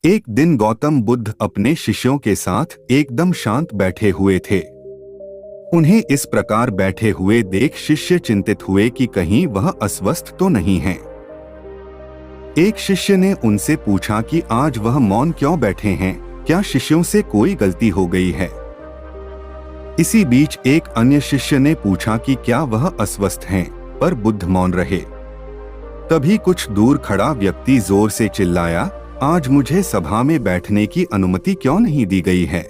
एक दिन गौतम बुद्ध अपने शिष्यों के साथ एकदम शांत बैठे हुए थे। उन्हें इस प्रकार बैठे हुए देख शिष्य चिंतित हुए कि कहीं वह अस्वस्थ तो नहीं है। एक शिष्य ने उनसे पूछा कि आज वह मौन क्यों बैठे हैं, क्या शिष्यों से कोई गलती हो गई है। इसी बीच एक अन्य शिष्य ने पूछा कि क्या वह अस्वस्थ हैं, पर बुद्ध मौन रहे। तभी कुछ दूर खड़ा व्यक्ति जोर से चिल्लाया, आज मुझे सभा में बैठने की अनुमति क्यों नहीं दी गई है।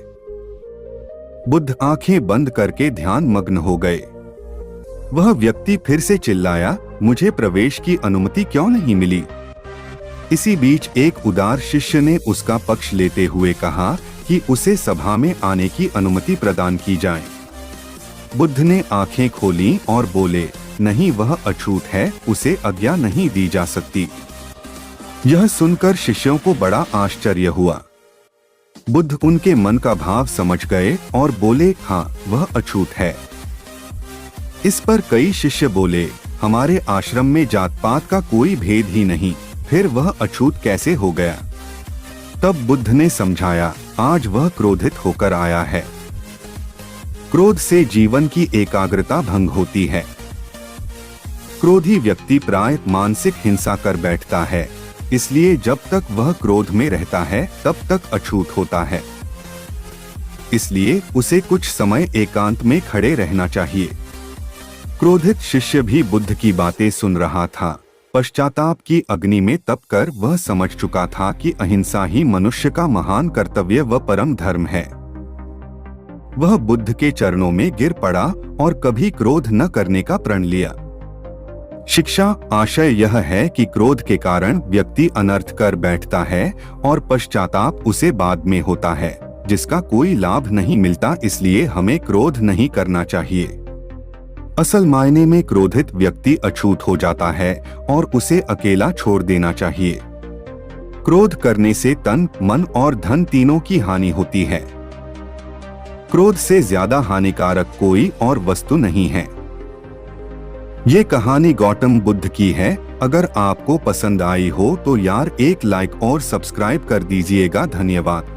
बुद्ध आंखें बंद करके ध्यान मग्न हो गए। वह व्यक्ति फिर से चिल्लाया, मुझे प्रवेश की अनुमति क्यों नहीं मिली। इसी बीच एक उदार शिष्य ने उसका पक्ष लेते हुए कहा कि उसे सभा में आने की अनुमति प्रदान की जाए। बुद्ध ने आंखें खोलीं और बोले, नहीं, वह अछूत है, उसे आज्ञा नहीं दी जा सकती। यह सुनकर शिष्यों को बड़ा आश्चर्य हुआ। बुद्ध उनके मन का भाव समझ गए और बोले, हाँ, वह अछूत है। इस पर कई शिष्य बोले, हमारे आश्रम में जात पात का कोई भेद ही नहीं, फिर वह अछूत कैसे हो गया। तब बुद्ध ने समझाया, आज वह क्रोधित होकर आया है। क्रोध से जीवन की एकाग्रता भंग होती है। क्रोधी व्यक्ति प्राय मानसिक हिंसा कर बैठता है, इसलिए जब तक वह क्रोध में रहता है तब तक अछूत होता है। इसलिए उसे कुछ समय एकांत में खड़े रहना चाहिए। क्रोधित शिष्य भी बुद्ध की बातें सुन रहा था। पश्चाताप की अग्नि में तपकर वह समझ चुका था कि अहिंसा ही मनुष्य का महान कर्तव्य व परम धर्म है। वह बुद्ध के चरणों में गिर पड़ा और कभी क्रोध न करने का प्रण लिया। शिक्षा आशय यह है कि क्रोध के कारण व्यक्ति अनर्थ कर बैठता है और पश्चाताप उसे बाद में होता है, जिसका कोई लाभ नहीं मिलता। इसलिए हमें क्रोध नहीं करना चाहिए। असल मायने में क्रोधित व्यक्ति अछूत हो जाता है और उसे अकेला छोड़ देना चाहिए। क्रोध करने से तन, मन और धन तीनों की हानि होती है। क्रोध से ज्यादा हानिकारक कोई और वस्तु नहीं है। ये कहानी गौतम बुद्ध की है। अगर आपको पसंद आई हो तो यार एक लाइक और सब्सक्राइब कर दीजिएगा। धन्यवाद।